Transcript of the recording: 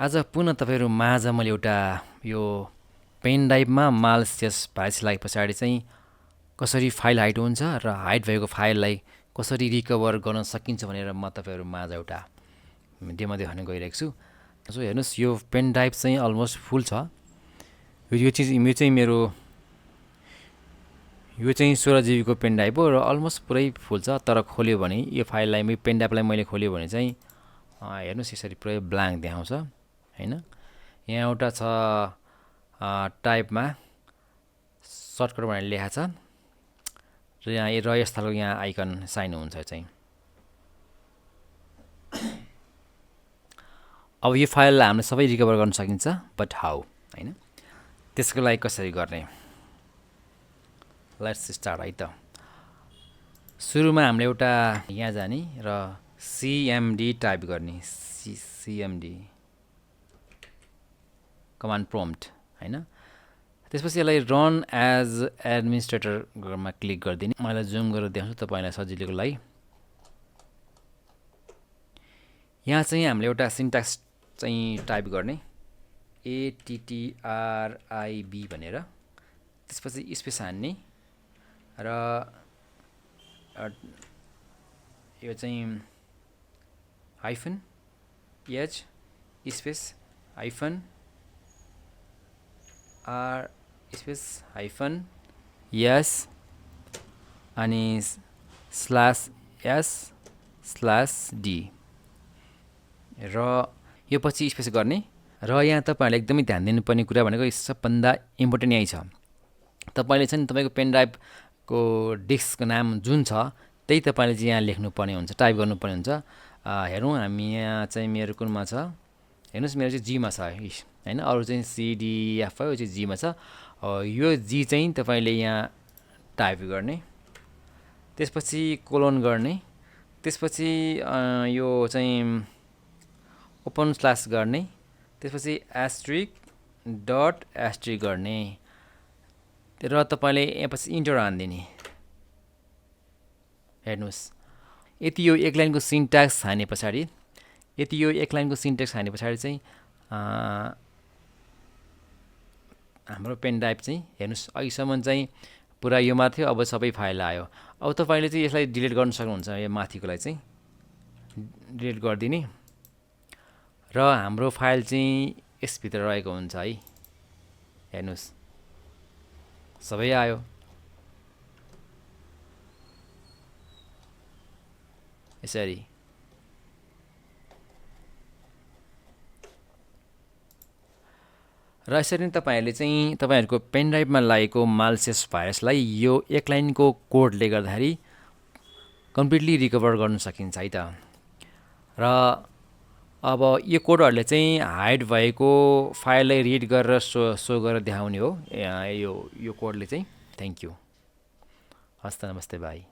आज पुनः तपाईहरु माझ मैले एउटा यो पेन ड्राइभमा मालिसियस भाइरस लागेपछि चाहिँ कसरी फाइल हाइड हुन्छ र हाइड भएको फाइललाई कसरी रिकभर गर्न सकिन्छ भनेर म तपाईहरु माझ एउटा डेमो देखाउन गइरहेको छु। सो हेर्नुस् यो पेन ड्राइभ चाहिँ अलमोस्ट फुल छ। यो चाहिँ मेरो यो चाहिँ 16 GB को पेन ड्राइभ हो र अलमोस्ट पुरै फुल छ। तर खोल्यो भने यो फाइललाई पेन ड्राइभलाई मैले खोल्यो भने चाहिँ हेर्नुस् यसरी पुरै ब्ल्याङ्क देखाउँछ हैन। यहाँ एउटा छ टाइपमा सर्टकट भनेर लेखा छ र यहाँ यस खालको यहाँ आइकन साइन हुन्छ चाहिँ। अब यो फाइललाई हामीले सबै रिकभर गर्न सकिन्छ, बट हाउ हैन। त्यसको लागि कसरी गर्ने, लेट्स स्टार्ट है त। सुरुमा हामीले एउटा यहाँ जाने र cmd टाइप गर्ने, cmd कमान्ड प्रम्प्ट हैन। त्यसपछि यसलाई रन एज एडमिनिस्ट्रेटरमा क्लिक गरिदिने। मैले जुम गरेर देखाउँछु तपाईलाई सजिलोको लागि। यहाँ चाहिँ हामीले एउटा सिन्ट्याक्स चाहिँ टाइप गर्ने ATTRIB भनेर, त्यसपछि स्पेस हान्ने र यो चाहिँ hyphen h space hyphen r space hyphen s अनि /s/d र यो पछि स्पेस गर्ने। र यहाँ तपाईहरुले एकदमै ध्यान दिनुपर्ने कुरा भनेको सबभन्दा इम्पोर्टेन्ट यही छ। तपाईले चाहिँ तपाईको पेन ड्राइभ को डिस्कको नाम जुन छ त्यही तपाईले चाहिँ यहाँ लेख्नुपर्ने हुन्छ, टाइप गर्नुपर्ने हुन्छ। हेरौँ हामी यहाँ चाहिँ मेरो कुनमा छ, हेर्नुस् मेरो चाहिँ जी मा छ हैन। अरु चाहिँ CDF हो, यो चाहिँ जी मा छ। यो जी चाहिँ तपाईले यहाँ टाइप गर्ने, त्यसपछि कोलोन गर्ने, त्यसपछि यो चाहिँ ओपन स्ल्यास गर्ने, त्यसपछि एस्ट्रिक डट एस्ट्रिक गर्ने र तपाईले यहाँ पछि इन्टर हान्दिने। हेर्नुस् यति यो एक लाइनको सिन्ट्याक्स हाने पछाडी चाहिँ हाम्रो पेन ड्राइभ चाहिँ हेर्नुस् अहिलेसम्म चाहिँ पुरा यो माथि अब सबै फाइल आयो। अब तपाईले चाहिँ यसलाई डिलिट गर्न सक्नुहुन्छ। यो माथिकोलाई चाहिँ डिलिट गर्दिने र हाम्रो फाइल चाहिँ यसभित्र रहेको हुन्छ है। हेर्नुस् सबै आयो। यसरी र यसरी नै तपाईहरुले चाहिँ तपाईहरुको पेन ड्राइभमा लागेको मालिसियस भाइरसलाई यो एक लाइनको कोडले गर्दाखेरि कम्प्लिटली रिकभर गर्न सकिन्छ है त। र अब यो कोडहरुले चाहिँ हाइड भएको फाइललाई रिड गरेर सो गरेर देखाउने हो यो कोडले चाहिँ। Thank you. हस्त नमस्ते बाई।